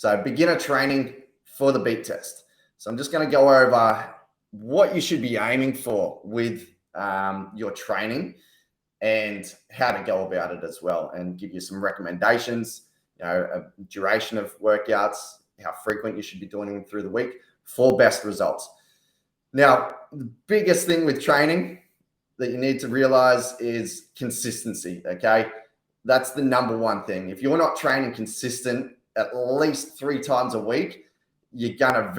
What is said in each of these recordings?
So beginner training for the beat test. So I'm just going to go over what you should be aiming for with your training and how to go about it as well, and give you some recommendations, a duration of workouts, how frequent you should be doing them through the week for best results. Now, the biggest thing with training that you need to realize is consistency, okay? That's the number one thing. If you're not training consistent at least 3 times a week, you're gonna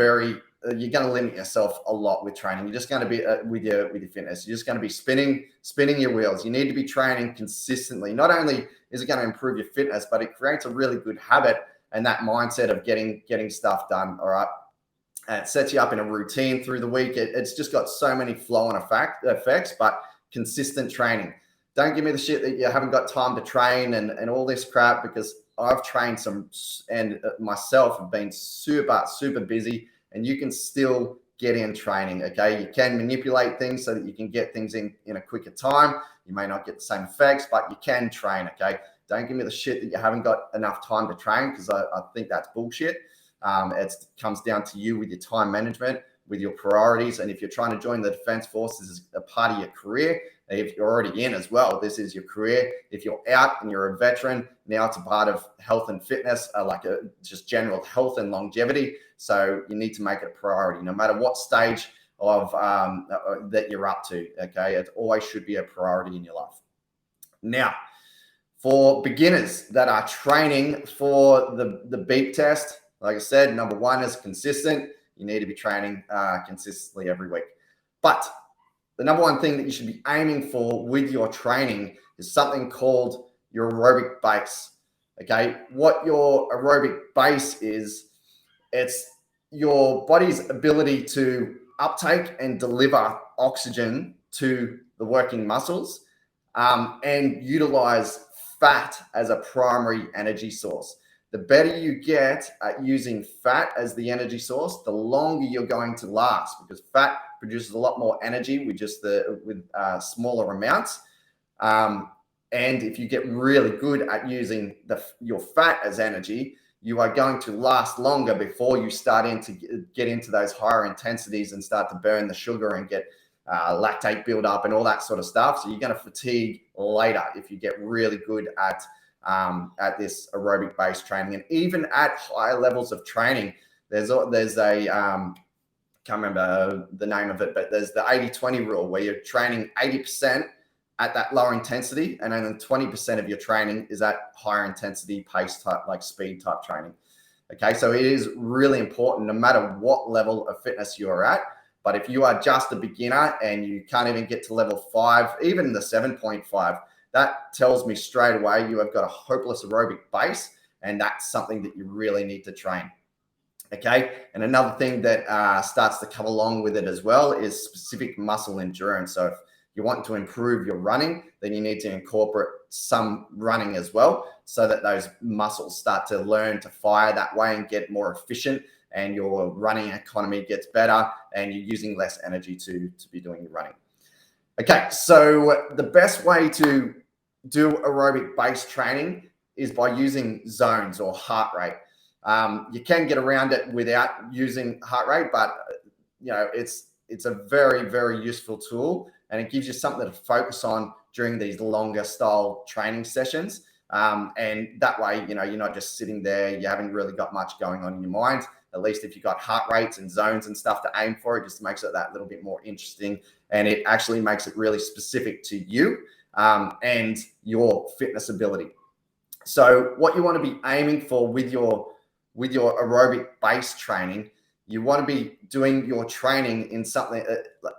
limit yourself a lot with training. You're just going to be with your fitness. You're just going to be spinning your wheels. You need to be training consistently. Not only is it going to improve your fitness, but it creates a really good habit and that mindset of getting stuff done. All right. And it sets you up in a routine through the week. It's just got so many flow-on effects, but consistent training. Don't give me the shit that you haven't got time to train and all this crap, because I've trained and myself have been super busy, and you can still get in training, okay? You can manipulate things so that you can get things in a quicker time. You may not get the same effects, but you can train, okay? Don't give me the shit that you haven't got enough time to train, because I think that's bullshit. It comes down to you with your time management, with your priorities. And if you're trying to join the Defense Force, this is a part of your career. If you're already in as well, this is your career. If you're out and you're a veteran, now it's a part of health and fitness, just general health and longevity. So you need to make it a priority, no matter what stage of that you're up to, okay? It always should be a priority in your life. Now, for beginners that are training for the beep test, like I said, number one is consistent. You need to be training consistently every week. But the number one thing that you should be aiming for with your training is something called your aerobic base. Okay, what your aerobic base is, it's your body's ability to uptake and deliver oxygen to the working muscles and utilize fat as a primary energy source. The better you get at using fat as the energy source, the longer you're going to last, because fat produces a lot more energy with smaller amounts. And if you get really good at using your fat as energy, you are going to last longer before you start to get into those higher intensities and start to burn the sugar and get lactate buildup and all that sort of stuff. So you're going to fatigue later if you get really good at this aerobic base training. And even at higher levels of training, there's a can't remember the name of it, but there's the 80-20 rule, where you're training 80% at that lower intensity, and then 20% of your training is at higher intensity pace type, like speed type training. Okay, so it is really important no matter what level of fitness you're at. But if you are just a beginner and you can't even get to level 5, even the 7.5, that tells me straight away you have got a hopeless aerobic base, and that's something that you really need to train. Okay, and another thing that starts to come along with it as well is specific muscle endurance. So if you want to improve your running, then you need to incorporate some running as well, so that those muscles start to learn to fire that way and get more efficient, and your running economy gets better, and you're using less energy to be doing your running. Okay, so the best way to do aerobic base training is by using zones or heart rate. You can get around it without using heart rate, but it's a very, very useful tool, and it gives you something to focus on during these longer style training sessions. And that way, you're not just sitting there, you haven't really got much going on in your mind. At least if you've got heart rates and zones and stuff to aim for, it just makes it that little bit more interesting, and it actually makes it really specific to you and your fitness ability. So what you want to be aiming for with your aerobic base training, you want to be doing your training in something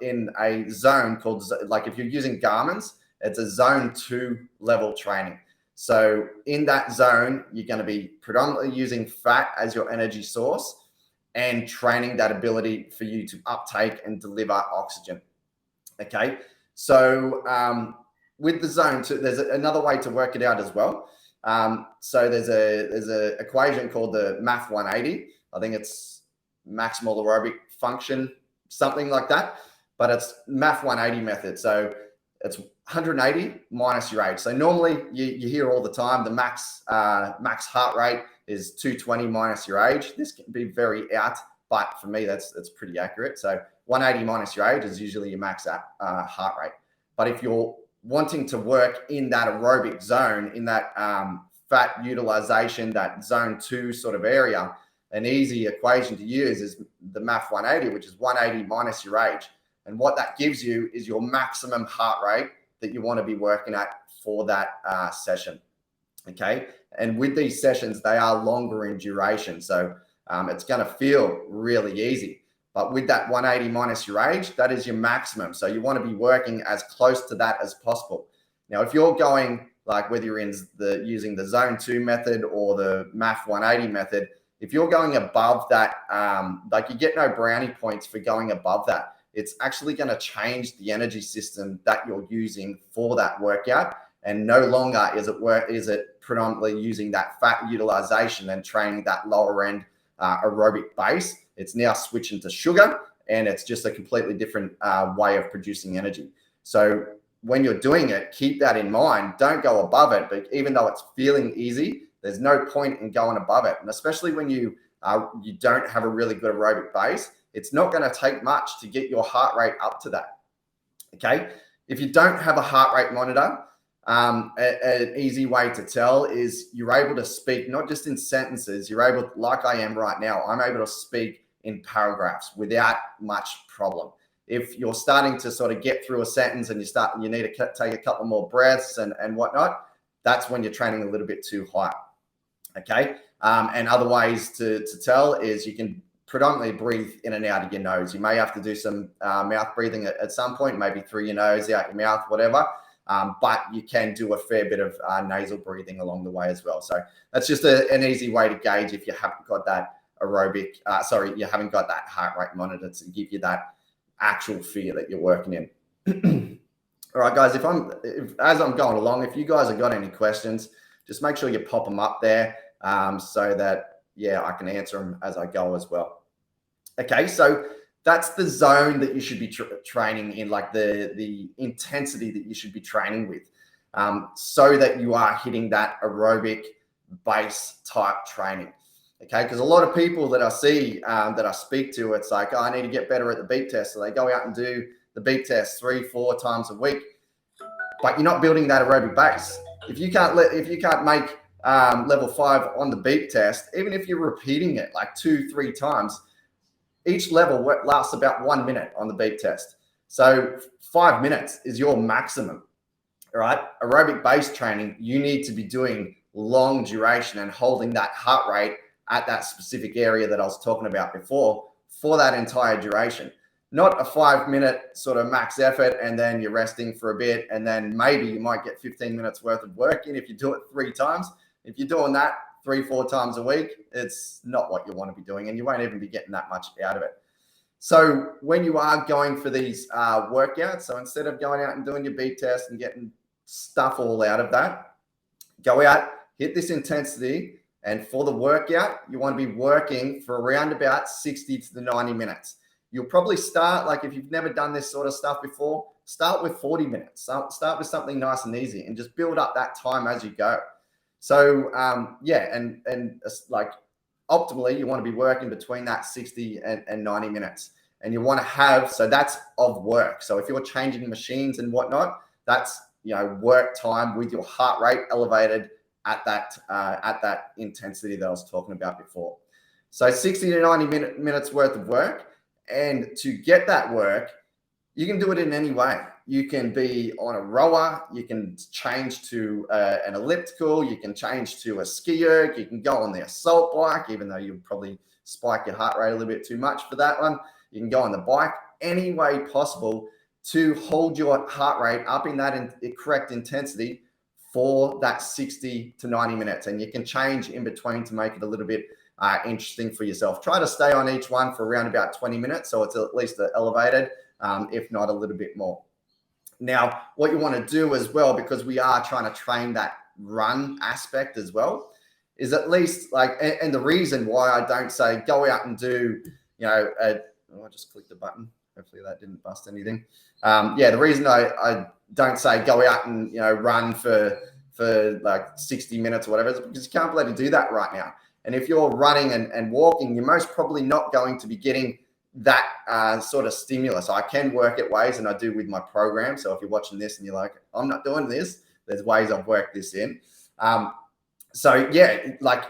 in a zone called, like if you're using Garmin's, it's a zone 2 level training. So in that zone, you're going to be predominantly using fat as your energy source and training that ability for you to uptake and deliver oxygen. Okay, so with the zone 2, there's another way to work it out as well. So there's a equation called the MAF 180. I think it's maximal aerobic function, something like that, but it's MAF 180 method. So it's 180 minus your age. So normally you hear all the time the max heart rate is 220 minus your age. This can be very out, but for me, that's pretty accurate. So 180 minus your age is usually your max heart rate. But if you're wanting to work in that aerobic zone, in that fat utilization, that zone 2 sort of area, an easy equation to use is the MAF 180, which is 180 minus your age. And what that gives you is your maximum heart rate that you want to be working at for that session. Okay. And with these sessions, they are longer in duration. So it's going to feel really easy. But with that 180 minus your age, that is your maximum. So you want to be working as close to that as possible. Now, if you're going, like whether you're using the zone 2 method or the MAF 180 method, if you're going above that, like you get no brownie points for going above that. It's actually going to change the energy system that you're using for that workout. And no longer is it predominantly using that fat utilization and training that lower end aerobic base. It's now switching to sugar, and it's just a completely different way of producing energy. So when you're doing it, keep that in mind. Don't go above it, but even though it's feeling easy, there's no point in going above it. And especially when you don't have a really good aerobic base, it's not going to take much to get your heart rate up to that. Okay. If you don't have a heart rate monitor, an easy way to tell is you're able to speak not just in sentences. You're able, like I am right now, I'm able to speak in paragraphs without much problem. If you're starting to sort of get through a sentence and you need to take a couple more breaths and whatnot, that's when you're training a little bit too high. Okay. And other ways to tell is you can predominantly breathe in and out of your nose. You may have to do some mouth breathing at some point, maybe through your nose, out your mouth, whatever. But you can do a fair bit of nasal breathing along the way as well. So that's just an easy way to gauge if you haven't got that you haven't got that heart rate monitor to give you that actual feel that you're working in. All right, guys, as I'm going along, if you guys have got any questions, just make sure you pop them up there so that, I can answer them as I go as well. Okay, so that's the zone that you should be training in, like the intensity that you should be training with, so that you are hitting that aerobic base type training. Okay, because a lot of people that I see, that I speak to, it's like, I need to get better at the beep test. So they go out and do the beep test 3-4 times a week, but you're not building that aerobic base. If you can't make level 5 on the beep test, even if you're repeating it like 2-3 times, each level lasts about 1 minute on the beep test. So 5 minutes is your maximum. All right. Aerobic base training, you need to be doing long duration and holding that heart rate at that specific area that I was talking about before for that entire duration. Not a 5 minute sort of max effort and then you're resting for a bit and then maybe you might get 15 minutes worth of work in if you do it 3 times. If you're doing that 3-4 times a week, it's not what you want to be doing and you won't even be getting that much out of it. So when you are going for these workouts, so instead of going out and doing your beep test and getting stuff all out of that, go out, hit this intensity. And for the workout, you want to be working for around about 60 to 90 minutes. You'll probably start, like if you've never done this sort of stuff before, start with 40 minutes. Start with something nice and easy and just build up that time as you go. So, and like optimally, you want to be working between that 60 and 90 minutes. And you want to have, so that's of work. So if you're changing machines and whatnot, that's, work time with your heart rate elevated at that intensity that I was talking about before. So 60 to 90 minutes worth of work. And to get that work, you can do it in any way. You can be on a rower, you can change to an elliptical, you can change to a ski erg, you can go on the assault bike, even though you'll probably spike your heart rate a little bit too much for that one. You can go on the bike, any way possible to hold your heart rate up in that correct intensity for that 60 to 90 minutes. And you can change in between to make it a little bit interesting for yourself. Try to stay on each one for around about 20 minutes. So it's at least elevated, if not a little bit more. Now, what you want to do as well, because we are trying to train that run aspect as well, is at least and the reason why I don't say go out and do, I just clicked the button. Hopefully that didn't bust anything. The reason I don't say go out and, run for like 60 minutes or whatever is because you can't bloody do that right now. And if you're running and walking, you're most probably not going to be getting that sort of stimulus. I can work at ways, and I do with my program. So if you're watching this and you're like, I'm not doing this, there's ways I've worked this in. So yeah, like,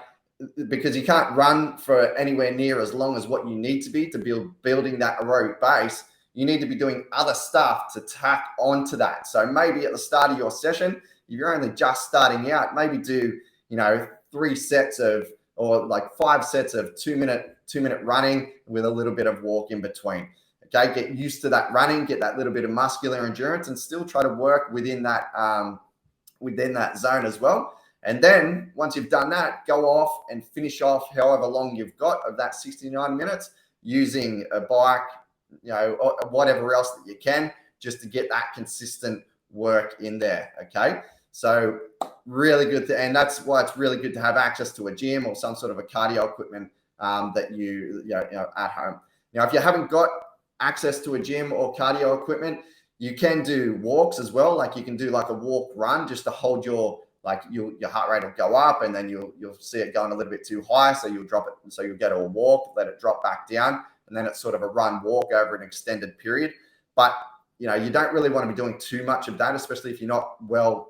because you can't run for anywhere near as long as what you need to be to building that aerobic base, you need to be doing other stuff to tack onto that. So maybe at the start of your session, if you're only just starting out, maybe do, 3 sets of, or like 5 sets of 2-minute running with a little bit of walk in between. Okay, get used to that running, get that little bit of muscular endurance, and still try to work within that zone as well. And then once you've done that, go off and finish off however long you've got of that 69 minutes using a bike, or whatever else that you can, just to get that consistent work in there. Okay, so really good and that's why it's really good to have access to a gym or some sort of a cardio equipment that you at home. Now, if you haven't got access to a gym or cardio equipment, you can do walks as well. Like you can do like a walk run just to hold your heart rate will go up, and then you'll see it going a little bit too high, so you'll drop it. So you'll go to a walk, let it drop back down, and then it's sort of a run walk over an extended period. But you don't really want to be doing too much of that, especially if you're not well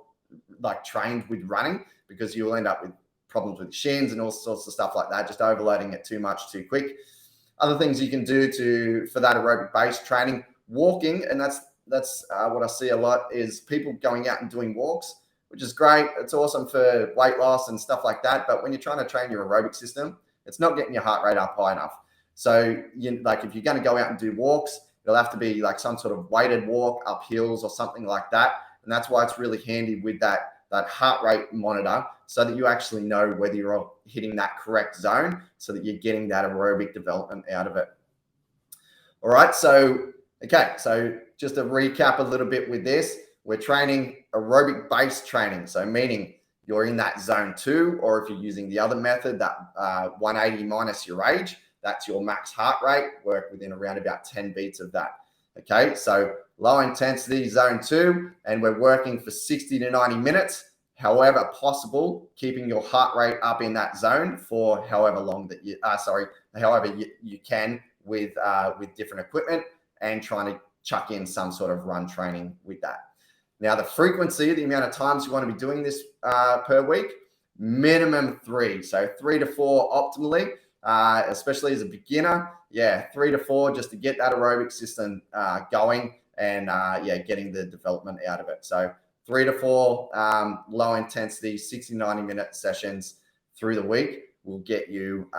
trained with running, because you'll end up with problems with shins and all sorts of stuff like that, just overloading it too much too quick. Other things you can do for that aerobic base training, walking, and that's what I see a lot is people going out and doing walks, which is great. It's awesome for weight loss and stuff like that. But when you're trying to train your aerobic system, it's not getting your heart rate up high enough. So if you're going to go out and do walks, it'll have to be like some sort of weighted walk up hills or something like that. And that's why it's really handy with that heart rate monitor, so that you actually know whether you're hitting that correct zone, so that you're getting that aerobic development out of it. All right. So just to recap a little bit with this, we're training aerobic base training. So meaning you're in that zone 2, or if you're using the other method, that 180 minus your age, that's your max heart rate, work within around about 10 beats of that. Okay, so low intensity zone 2, and we're working for 60 to 90 minutes, however possible, keeping your heart rate up in that zone for however long that you can with different equipment, and trying to chuck in some sort of run training with that. Now, the frequency, the amount of times you want to be doing this per week, minimum 3. So 3 to 4 optimally, especially as a beginner. Yeah, 3 to 4 just to get that aerobic system going, and getting the development out of it. So 3 to 4 low intensity 60-90 minute sessions through the week will get you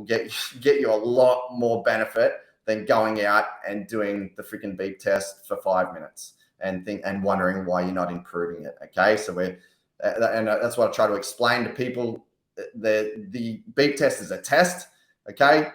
get you a lot more benefit than going out and doing the freaking beep test for 5 minutes and wondering why you're not improving it. Okay, so that's what I try to explain to people. The beep test is a test. Okay,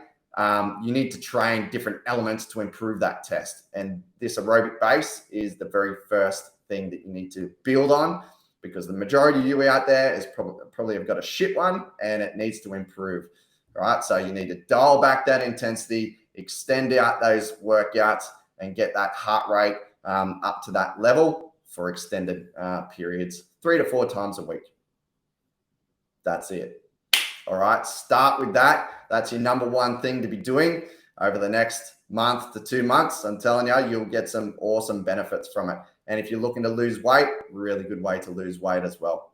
you need to train different elements to improve that test, and this aerobic base is the very first thing that you need to build on, because the majority of you out there is probably have got a shit one and it needs to improve. All right, so you need to dial back that intensity, extend out those workouts, and get that heart rate up to that level for extended periods, 3 to 4 times a week. That's it. All right, start with that. That's your number one thing to be doing over the next month to 2 months. I'm telling you, you'll get some awesome benefits from it. And if you're looking to lose weight, really good way to lose weight as well.